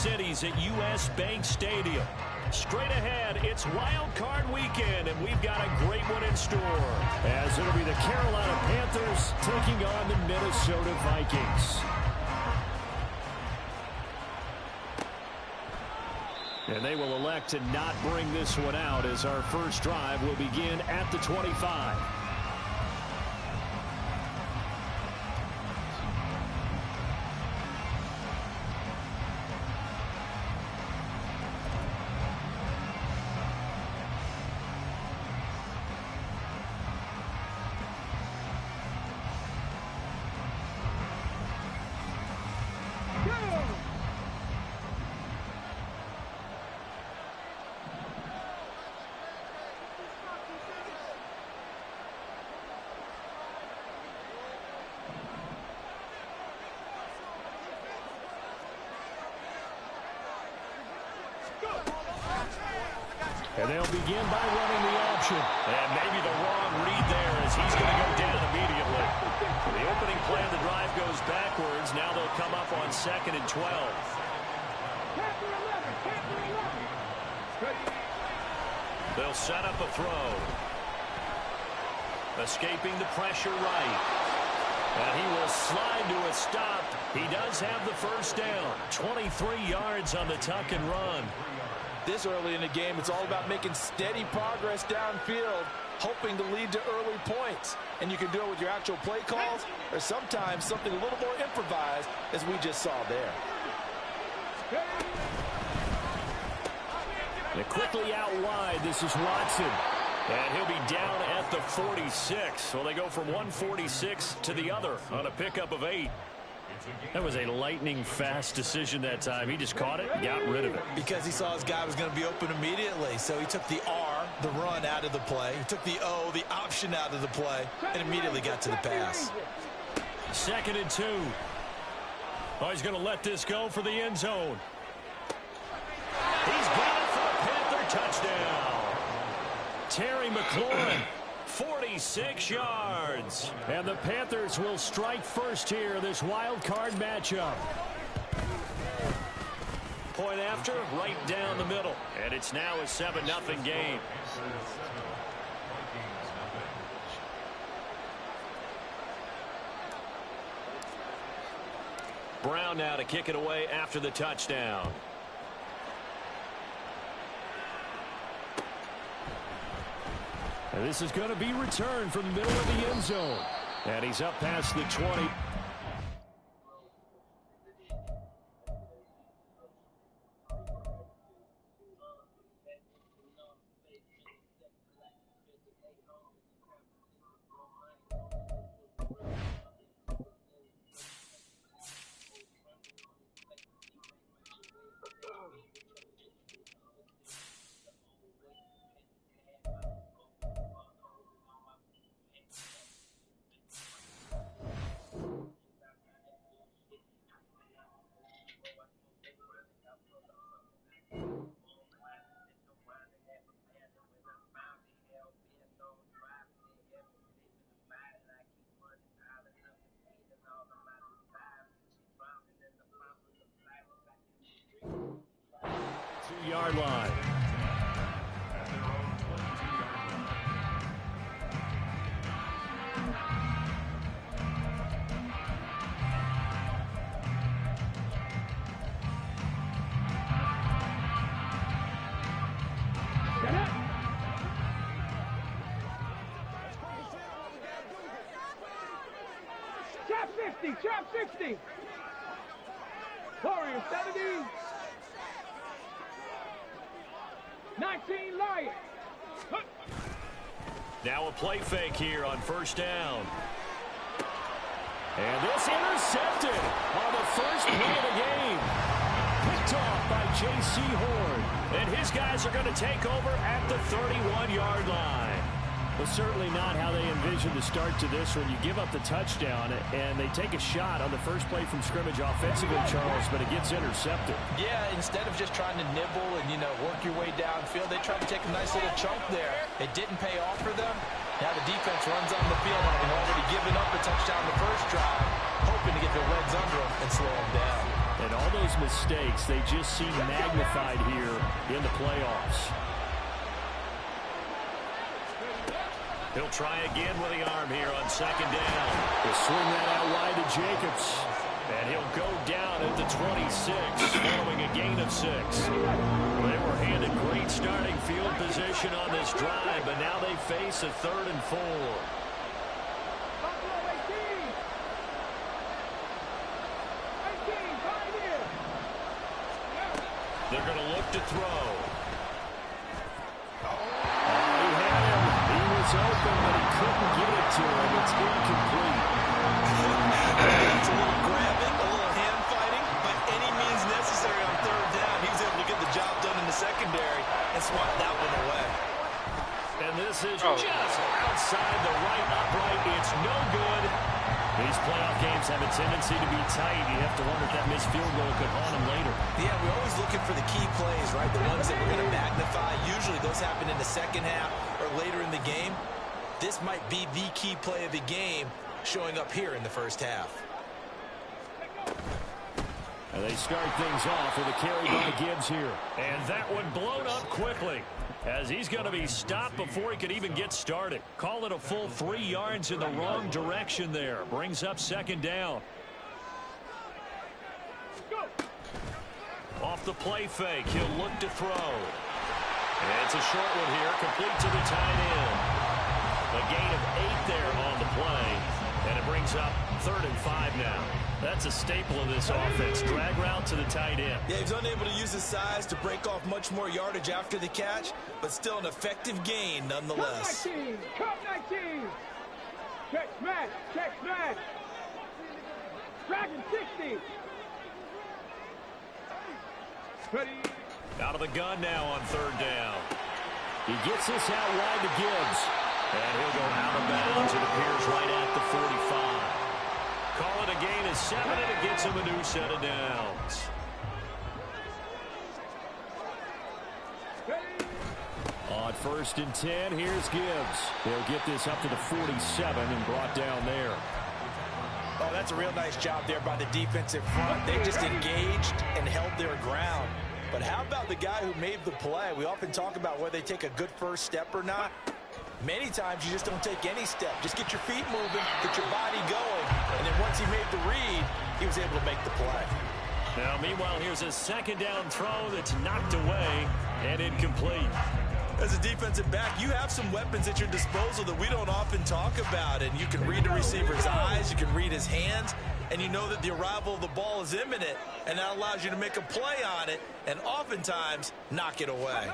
Cities at U.S. Bank Stadium. Straight ahead, it's Wild Card Weekend, and we've got a great one in store. As it'll be the Carolina Panthers taking on the Minnesota Vikings. And they will elect to not bring this one out as our first drive will begin at the 25. And they'll begin by running the option. And maybe the wrong read there as he's going to go down immediately. The opening play of the drive goes backwards. Now they'll come up on 2nd and 12. They'll set up a throw. Escaping the pressure right. And he will slide to a stop. He does have the first down. 23 yards on the tuck and run. This early in the game, it's all about making steady progress downfield, hoping to lead to early points. And you can do it with your actual play calls or sometimes something a little more improvised, as we just saw there. And quickly out wide, this is Watson. And he'll be down at the 46. So they go from 146 to the other on a pickup of 8. That was a lightning-fast decision that time. He just caught it and got rid of it. Because he saw his guy was going to be open immediately. So he took the R, the run, out of the play. He took the O, the option, out of the play, and immediately got to the pass. 2nd and 2. Oh, he's going to let this go for the end zone. He's got it for a Panther touchdown. Terry McLaurin. 46 yards. And the Panthers will strike first here, this wild card matchup. Point after, right down the middle. And it's now a 7-0 game. Brown now to kick it away after the touchdown. And this is going to be returned from the middle of the end zone. And he's up past the 20. Yard line. Chop 60, chop 60. Warrior 70. 19 Lions. Now a play fake here on first down. And this intercepted on the first play of the game. Picked off by J.C. Horn. And his guys are going to take over at the 31-yard line. Well, certainly not how they envisioned the start to this when you give up the touchdown and they take a shot on the first play from scrimmage offensively, Charles, but it gets intercepted. Yeah, instead of just trying to nibble and, work your way downfield, they tried to take a nice little chunk there. It didn't pay off for them. Now the defense runs on the field having already given up a touchdown the first drive, hoping to get their legs under them and slow them down. And all those mistakes, they just seem magnified here in the playoffs. He'll try again with the arm here on second down. He'll swing that out wide to Jacobs. And he'll go down at the 26, following a gain of 6. They were handed great starting field position on this drive, but now they face a 3rd and 4. They're going to look to throw. He had him. He was open, but he couldn't get it to him. It's incomplete. It's a little grabbing, a little hand fighting. By any means necessary on 3rd down, he was able to get the job done in the secondary and swat that one away. And this is just outside the right upright. It's no good. These playoff games have a tendency to be tight. You have to wonder if that missed field goal could haunt them later. Yeah, we're always looking for the key plays, right? The ones that we're going to magnify. Usually those happen in the second half or later in the game. This might be the key play of the game showing up here in the first half. And they start things off with a carry by Gibbs here. And that one blown up quickly, as he's going to be stopped before he could even get started. Call it a full 3 yards in the wrong direction there. Brings up second down. Off the play fake, he'll look to throw. And it's a short one here, complete to the tight end. A gain of 8 there on the play. And it brings up 3rd and 5 now. That's a staple of this offense. Drag route to the tight end. Yeah, he's unable to use his size to break off much more yardage after the catch, but still an effective gain nonetheless. Cut 19! Cut 19! Check smash! Check smash! Dragon 60! Ready? Out of the gun now on 3rd down. He gets this out wide to Gibbs. And he'll go out of bounds. It appears right at the 45. Call it a gain of 7, and it gets him a new set of downs. On 1st and 10, here's Gibbs. They'll get this up to the 47 and brought down there. Oh, that's a real nice job there by the defensive front. They just engaged and held their ground. But how about the guy who made the play? We often talk about whether they take a good first step or not. Many times you just don't take any step. Just get your feet moving, get your body going, and then once he made the read, he was able to make the play. Now, meanwhile, here's a 2nd down throw that's knocked away and incomplete. As a defensive back, you have some weapons at your disposal that we don't often talk about, and you can read the receiver's eyes, you can read his hands, and you know that the arrival of the ball is imminent, and that allows you to make a play on it and oftentimes knock it away.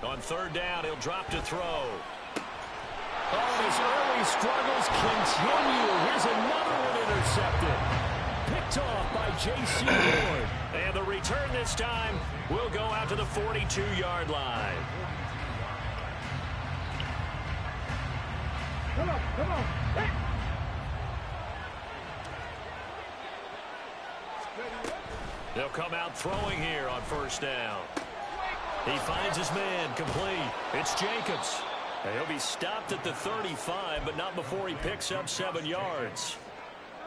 On 3rd down, he'll drop to throw. Oh, his early struggles continue. Here's another one intercepted. Picked off by J.C. Ward. And the return this time will go out to the 42-yard line. Come on, come on. Hey. They'll come out throwing here on 1st down. He finds his man, complete. It's Jacobs. And he'll be stopped at the 35, but not before he picks up 7 yards.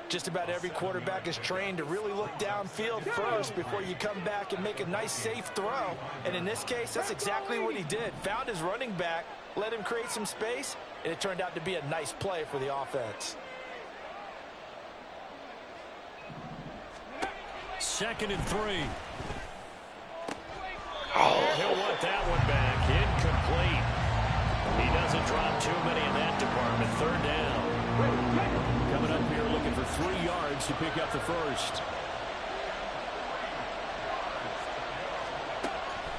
Just about every quarterback is trained to really look downfield first before you come back and make a nice, safe throw. And in this case, that's exactly what he did. Found his running back, let him create some space, and it turned out to be a nice play for the offense. 2nd and 3. Oh, he'll want that one back. Incomplete. He doesn't drop too many in that department. 3rd down. Coming up here looking for 3 yards to pick up the first.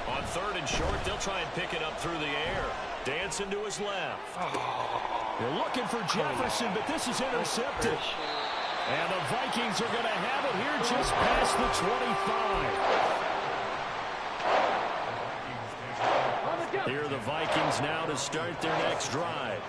On 3rd and short, they'll try and pick it up through the air. Dancing to his left. They're looking for Jefferson, but this is intercepted. And the Vikings are going to have it here just past the 25. Here are the Vikings now to start their next drive.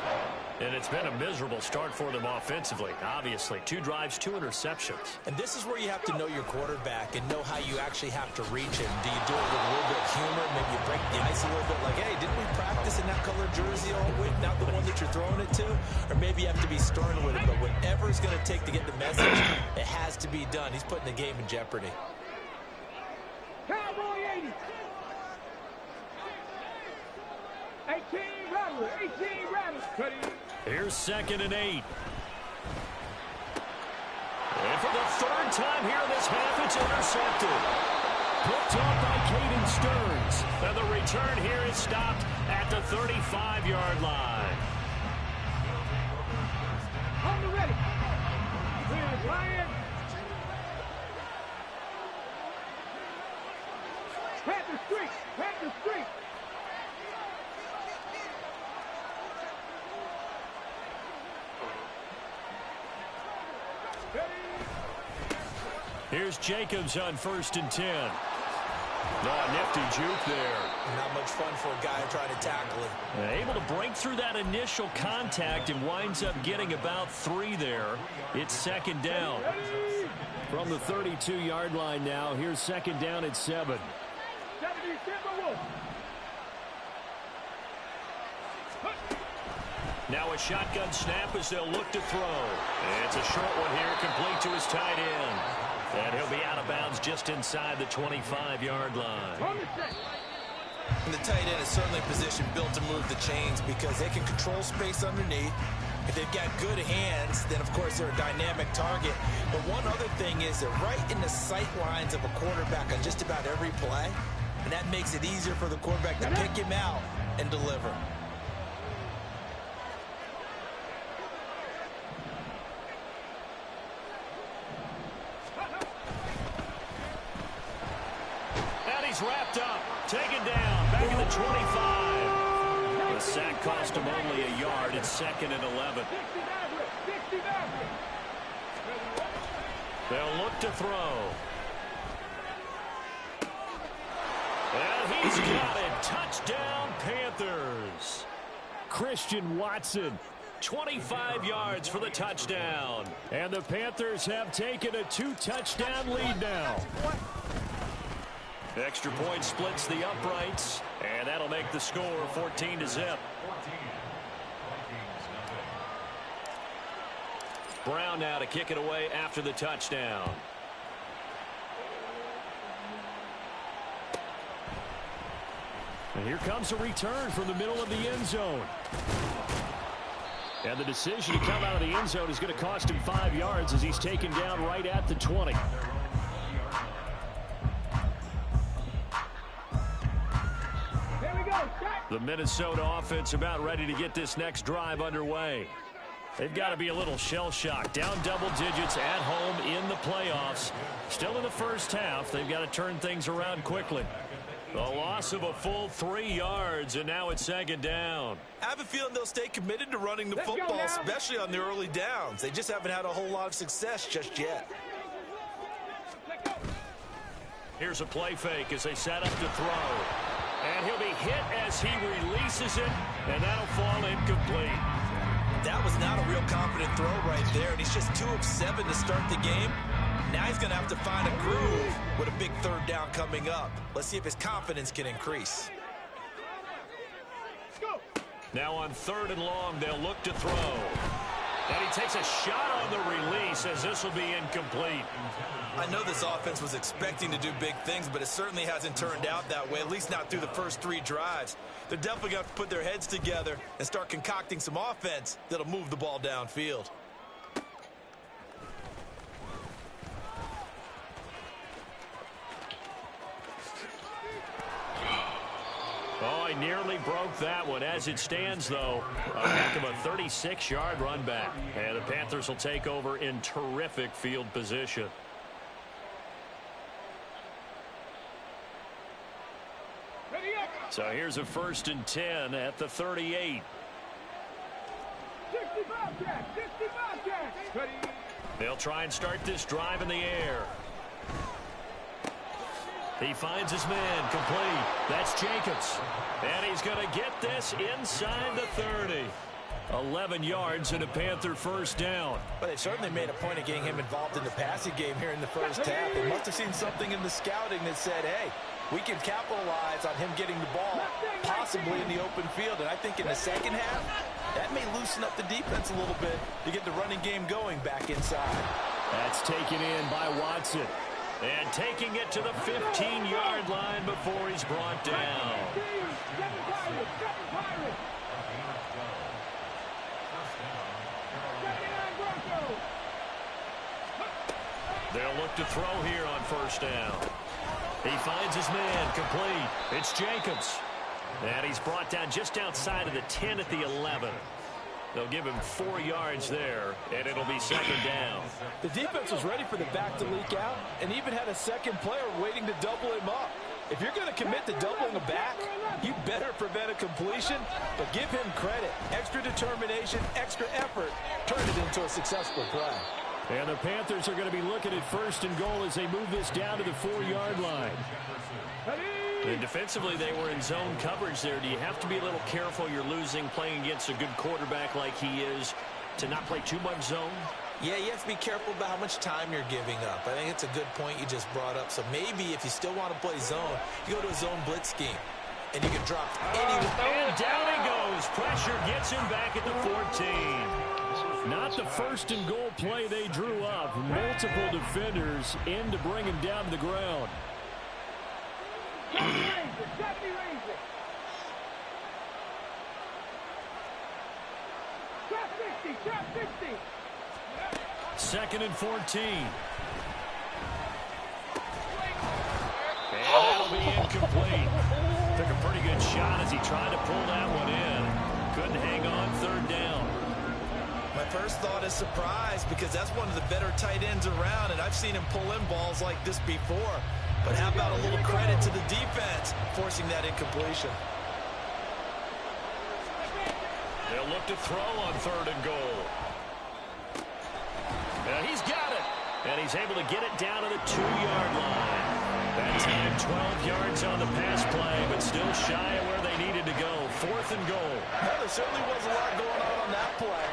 And it's been a miserable start for them offensively, obviously. 2 drives, 2 interceptions. And this is where you have to know your quarterback and know how you actually have to reach him. Do you do it with a little bit of humor? Maybe you break the ice a little bit like, hey, didn't we practice in that color jersey all week? Not the one that you're throwing it to? Or maybe you have to be stern with him. But whatever it's going to take to get the message, it has to be done. He's putting the game in jeopardy. Cowboy 80. 18 Rattler. 18 Rattler. Here's 2nd and 8. And for the 3rd time here in this half, it's intercepted. Picked off by Caden Stearns. And the return here is stopped at the 35-yard line. On the ready. Here's Ryan. Panther Street. Panther Street. Here's Jacobs on 1st and 10. Oh, nifty juke there. Not much fun for a guy trying to tackle it. Able to break through that initial contact and winds up getting about 3 there. It's 2nd down. From the 32-yard line now, here's 2nd down at 7. Now a shotgun snap as they'll look to throw. And it's a short one here, complete to his tight end. And he'll be out of bounds just inside the 25-yard line. And the tight end is certainly a position built to move the chains because they can control space underneath. If they've got good hands, then of course they're a dynamic target. But one other thing is they're right in the sight lines of a quarterback on just about every play. And that makes it easier for the quarterback to pick him out and deliver. Wrapped up, taken down, back in the 25. The sack cost him only a yard. It's 2nd and 11. They'll look to throw. And he's got it. Touchdown, Panthers. Christian Watson, 25 yards for the touchdown. And the Panthers have taken a 2-touchdown lead now. Extra point splits the uprights, and that'll make the score 14-0. Brown now to kick it away after the touchdown. And here comes a return from the middle of the end zone. And the decision to come out of the end zone is going to cost him 5 yards as he's taken down right at the 20. The Minnesota offense about ready to get this next drive underway. They've got to be a little shell-shocked. Down double digits at home in the playoffs. Still in the first half. They've got to turn things around quickly. The loss of a full 3 yards, and now it's 2nd down. I have a feeling they'll stay committed to running the football, especially on the early downs. They just haven't had a whole lot of success just yet. Here's a play fake as they set up to throw. And he'll be hit as he releases it, and that'll fall incomplete. That was not a real confident throw right there, and he's just 2 of 7 to start the game. Now he's going to have to find a groove with a big 3rd down coming up. Let's see if his confidence can increase. Now on 3rd and long, they'll look to throw. And he takes a shot on the release as this will be incomplete. I know this offense was expecting to do big things, but it certainly hasn't turned out that way, at least not through the first 3 drives. They're definitely going to have to put their heads together and start concocting some offense that'll move the ball downfield. Oh, he nearly broke that one. As it stands, though, a heck of a 36-yard run back. And the Panthers will take over in terrific field position. So here's a 1st and 10 at the 38. 65 Jack, 65 Jack. They'll try and start this drive in the air. He finds his man, complete. That's Jacobs. And he's going to get this inside the 30. 11 yards and a Panther first down. But they certainly made a point of getting him involved in the passing game here in the first half. They must have seen something in the scouting that said, hey, we can capitalize on him getting the ball possibly in the open field. And I think in the second half, that may loosen up the defense a little bit to get the running game going back inside. That's taken in by Watson. And taking it to the 15-yard line before he's brought down. They'll look to throw here on first down. He finds his man complete. It's Jacobs. And he's brought down just outside of the 10 at the 11. They'll give him 4 yards there, and it'll be second down. The defense was ready for the back to leak out and even had a second player waiting to double him up. If you're going to commit to doubling a back, you better prevent a completion, but give him credit. Extra determination, extra effort, turn it into a successful play. And the Panthers are going to be looking at first and goal as they move this down to the 4-yard line. And defensively, they were in zone coverage there. Do you have to be a little careful? You're losing playing against a good quarterback like he is to not play too much zone? Yeah, you have to be careful about how much time you're giving up. I think it's a good point you just brought up. So maybe if you still want to play zone, you go to a zone blitz scheme. And you can drop anyone. And down he goes. Pressure gets him back at the 14. Not the first and goal play they drew up. Multiple defenders in to bring him down to the ground. Second and 14. And that'll be incomplete. Took a pretty good shot as he tried to pull that one in. Couldn't hang on third down. My first thought is surprise because that's one of the better tight ends around, and I've seen him pull in balls like this before. But how about a little credit to the defense forcing that incompletion? They'll look to throw on third and goal. And he's got it. And he's able to get it down to the 2-yard line. That time 12 yards on the pass play, but still shy of where they needed to go. Fourth and goal. Well, there certainly was a lot going on that play.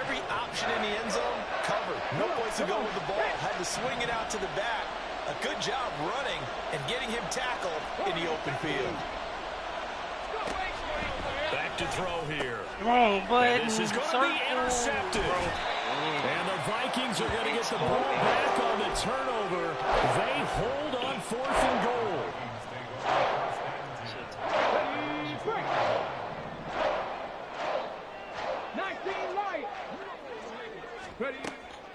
Every option in the end zone covered. No place to go with the ball. Had to swing it out to the back. A good job running and getting him tackled in the open field. Back to throw here. Oh, but and this is going to be intercepted. And the Vikings are going to get the ball back on the turnover. They hold on fourth and goal.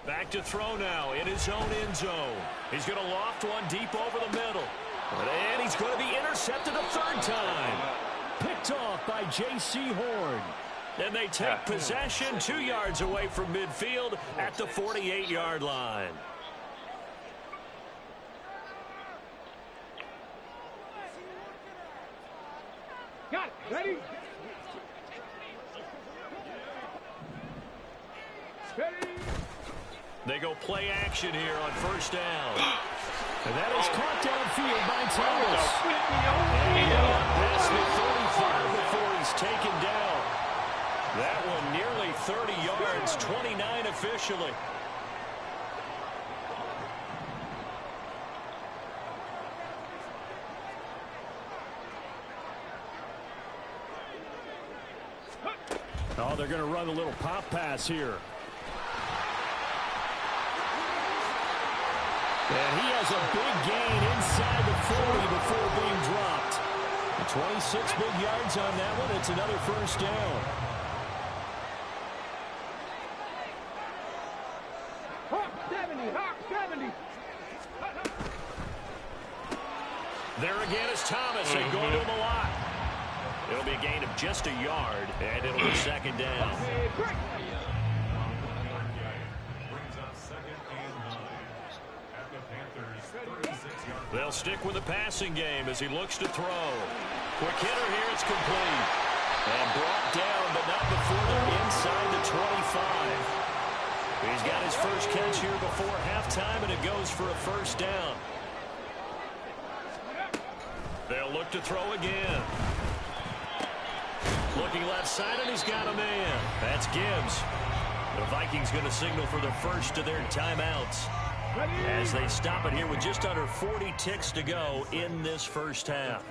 Back to throw now in his own end zone. He's going to loft one deep over the middle. And he's going to be intercepted a third time. Picked off by J.C. Horn. And they take possession 2 yards away from midfield at the 48-yard line. Got it. Ready? Ready? They go play action here on first down. And that is caught downfield by Thomas. And he got past the 35 before he's taken down. That one nearly 30 yards, 29 officially. Oh, they're going to run a little pop pass here. And he has a big gain inside the 40 before being dropped. 26 big yards on that one. It's another first down. Hawk 70, Hawk 70. There again is Thomas. They go to him a lot. It'll be a gain of just a yard, and it'll be second down. They'll stick with the passing game as he looks to throw. Quick hitter here, it's complete. And brought down, but not before they're inside the 25. He's got his first catch here before halftime, and it goes for a first down. They'll look to throw again. Looking left side, and he's got a man. That's Gibbs. The Vikings going to signal for the first of their timeouts as they stop it here with just under 40 ticks to go in this first half.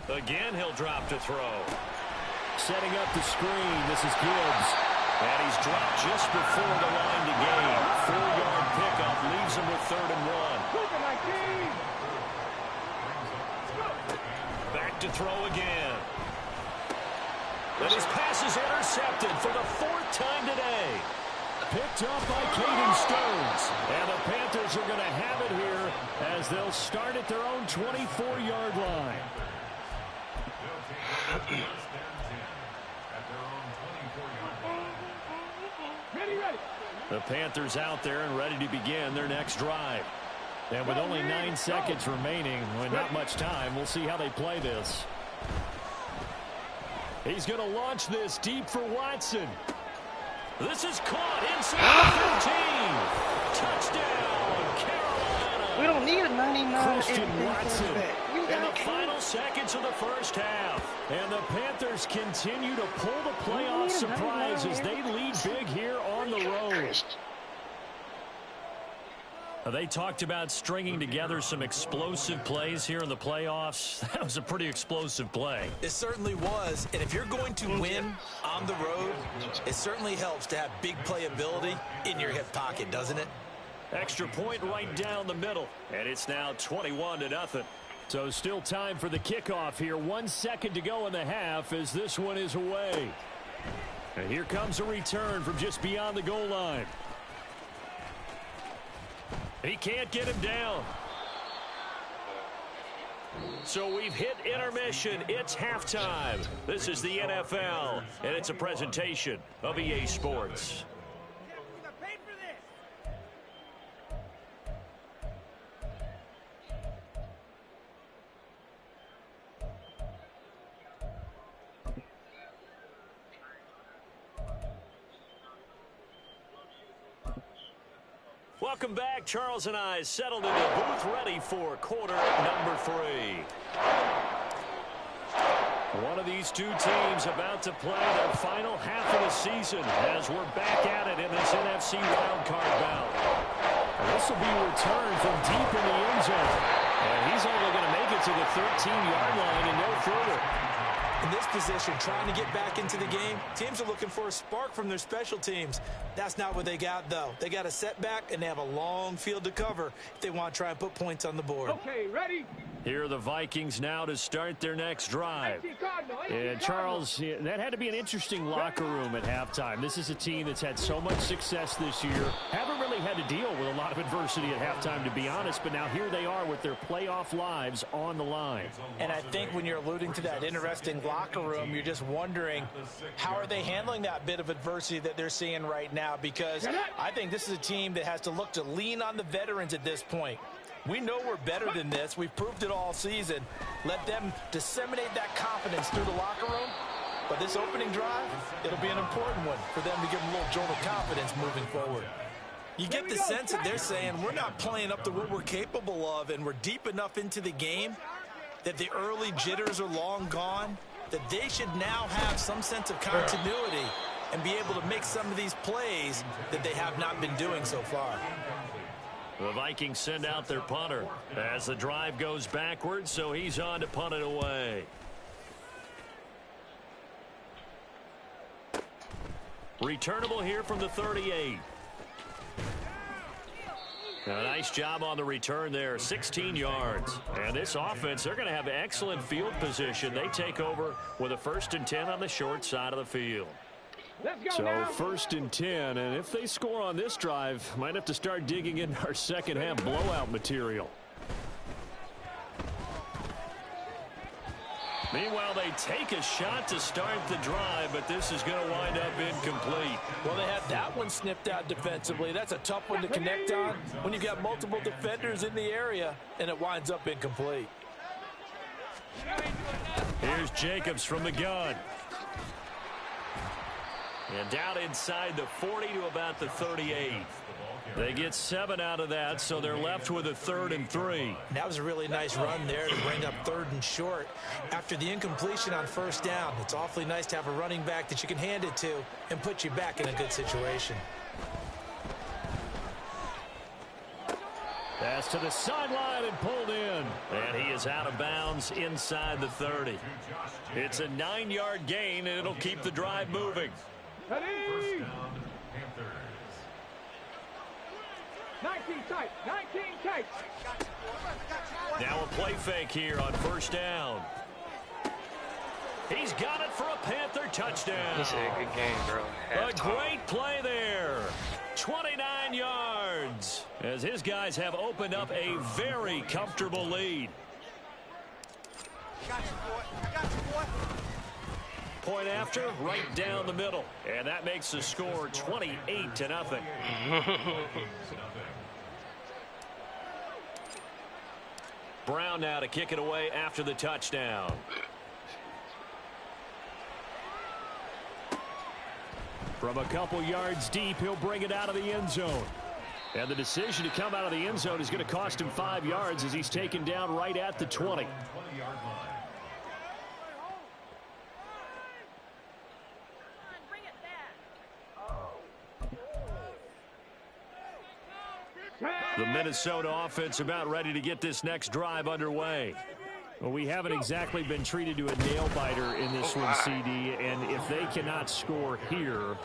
Again, he'll drop to throw. Setting up the screen, this is Gibbs. And he's dropped just before the line to gain. 4-yard pickup leaves him with 3rd and 1. Back to throw again. And his pass is intercepted for the 4th time today. Picked up by Caden Stones. And the Panthers are going to have it here as they'll start at their own 24-yard line. The Panthers out there and ready to begin their next drive. And with only 9 seconds remaining, with not much time, we'll see how they play this. He's going to launch this deep for Watson. This is caught inside the 13. Touchdown, Carolina. We don't need a 99. Christian Watson in the final seconds of the first half. And the Panthers continue to pull the playoff surprise as they lead big here on the road. They talked about stringing together some explosive plays here in the playoffs. That was a pretty explosive play. It certainly was. And if you're going to win on the road, it certainly helps to have big playability in your hip pocket, doesn't it? Extra point right down the middle. And it's now 21-0. So still time for the kickoff here. 1 second to go in the half as this one is away. And here comes a return from just beyond the goal line. He can't get him down. So we've hit intermission. It's halftime. This is the NFL, and it's a presentation of EA Sports. Welcome back. Charles and I settled in the booth ready for quarter number 3. One of these two teams about to play their final half of the season as we're back at it in this NFC wildcard bout. This will be returned from deep in the end zone. And he's only going to make it to the 13-yard line and no further. In this position, trying to get back into the game, teams are looking for a spark from their special teams. That's not what they got, though. They got a setback, and they have a long field to cover if they want to try and put points on the board. Okay, ready? Here are the Vikings now to start their next drive. And Charles, that had to be an interesting locker room at halftime. This is a team that's had so much success this year. Haven't really had to deal with a lot of adversity at halftime, to be honest. But now here they are with their playoff lives on the line. And I think when you're alluding to that interesting locker room, you're just wondering how are they handling that bit of adversity that they're seeing right now, because I think this is a team that has to look to lean on the veterans at this point. We know we're better than this. We've proved it all season. Let them disseminate that confidence through the locker room. But this opening drive, it'll be an important one for them to give them a little jolt of confidence moving forward. You get the sense that they're saying we're not playing up to what we're capable of, and we're deep enough into the game that the early jitters are long gone, that they should now have some sense of continuity and be able to make some of these plays that they have not been doing so far. The Vikings send out their punter as the drive goes backwards, so he's on to punt it away. Returnable here from the 38. A nice job on the return there, 16 yards. And this offense, they're going to have excellent field position. They take over with a 1st and 10 on the short side of the field. So 1st and 10, and if they score on this drive, might have to start digging into our second half blowout material. Meanwhile, they take a shot to start the drive, but this is going to wind up incomplete. Well, they had that one snipped out defensively. That's a tough one to connect on when you've got multiple defenders in the area, and it winds up incomplete. Here's Jacobs from the gun. And down inside the 40 to about the 38. They get 7 out of that, so they're left with a 3rd and 3. That was a really nice run there to bring up 3rd and short. After the incompletion on 1st down, it's awfully nice to have a running back that you can hand it to and put you back in a good situation. Pass to the sideline and pulled in. And he is out of bounds inside the 30. It's a 9-yard gain, and it'll keep the drive moving. Ready? 19 tight, 19 tight. Now a play fake here on 1st down. He's got it for a Panther touchdown. He said good game, bro. A great play there. 29 yards as his guys have opened up a very comfortable lead. Got you, boy. I got you, boy. Point after, right down the middle. And that makes the score 28-0. Brown now to kick it away after the touchdown. From a couple yards deep, he'll bring it out of the end zone. And the decision to come out of the end zone is going to cost him 5 yards as he's taken down right at the 20. The Minnesota offense about ready to get this next drive underway. Well, we haven't exactly been treated to a nail-biter in this one, CD, and if they cannot score here,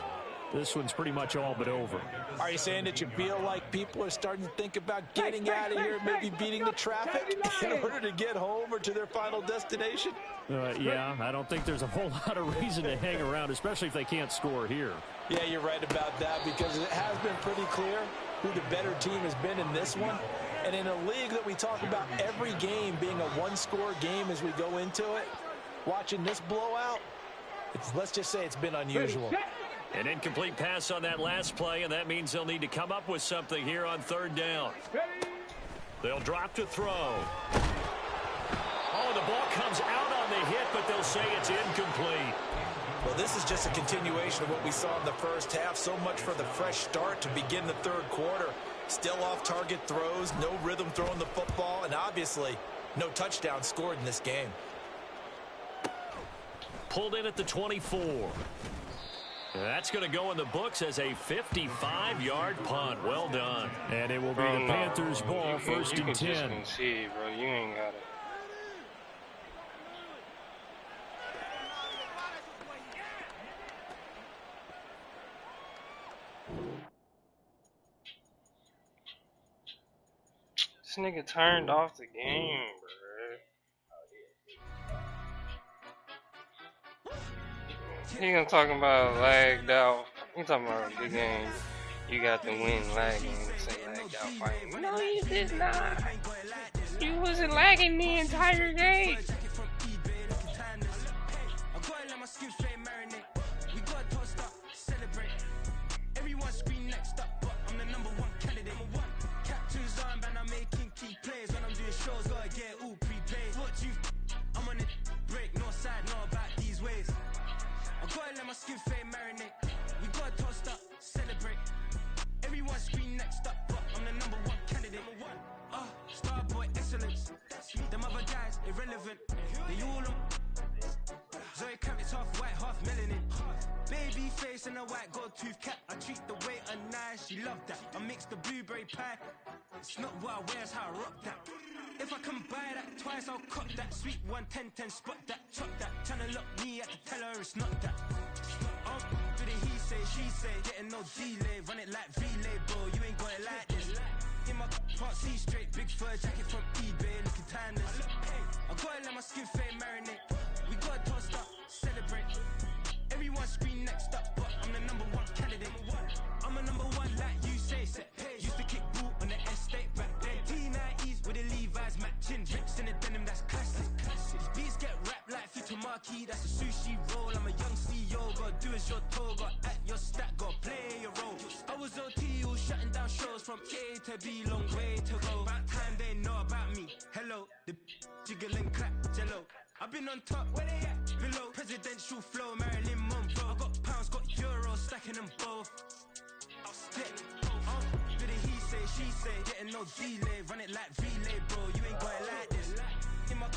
this one's pretty much all but over. Are you saying that you feel like people are starting to think about getting out of here, maybe beating the traffic in order to get home or to their final destination? Yeah, I don't think there's a whole lot of reason to hang around, especially if they can't score here. Yeah, you're right about that because it has been pretty clear who the better team has been in this one. And in a league that we talk about every game being a one-score game as we go into it, watching this blowout, let's just say it's been unusual. An incomplete pass on that last play, and that means they'll need to come up with something here on 3rd down. They'll drop to throw. Oh, the ball comes out on the hit, but they'll say it's incomplete. Well, this is just a continuation of what we saw in the first half. So much for the fresh start to begin the 3rd quarter. Still off-target throws, no rhythm throwing the football, and obviously no touchdown scored in this game. Pulled in at the 24. That's going to go in the books as a 55-yard punt. Well done. And it will be the Panthers' ball, 1st and 10. You can concede, bro. You ain't got it. This nigga turned off the game, bro. He gonna talk about lagged out. He talking about a good game. You got the win lagging. Say lagged out fighting. No, you did not. You wasn't lagging the entire game. Skin fade marinate. We got toast up, celebrate. Everyone scream next up, but I'm the #1 candidate. Starboy excellence. Them other guys irrelevant. They all on. Zoe Camp, it's half white, half melanin. Baby face and a white gold tooth cap. I treat the waiter nice, she love that. I mix the blueberry pie. It's not what I wear, it's how I rock that. If I can buy that twice, I'll cop that. Sweet 110, spot that, chop that. Tryna lock me at the teller, it's not that. Do the he say, she say, getting no delay. Run it like relay, bro, you ain't got it like this. In my can't see straight, big fur jacket from eBay, looking timeless. I gotta let my skin fade marinate. We gotta toast up, celebrate. Everyone scream next up, but I'm the #1 candidate. I'm a #1 like you say, set. Used to kick boot on the estate back then. T90s with the Levi's matching. Rips in the denim, that's classic. These beats get wrapped like Futamaki, that's a sushi roll. I'm a young CEO, gotta do as you're told. Gotta act your stat, gotta play your role. I was OT, all shutting down shows from A to B, long way to go. About time they know about me. Hello, the jiggle and clap, jello. I've been on top, where they at? Below, presidential flow, Marilyn Monroe. I got pounds, got euros, stacking them both. I'll stick. Do the she say, getting no delay, run it like relay, bro. You ain't got it like this. In my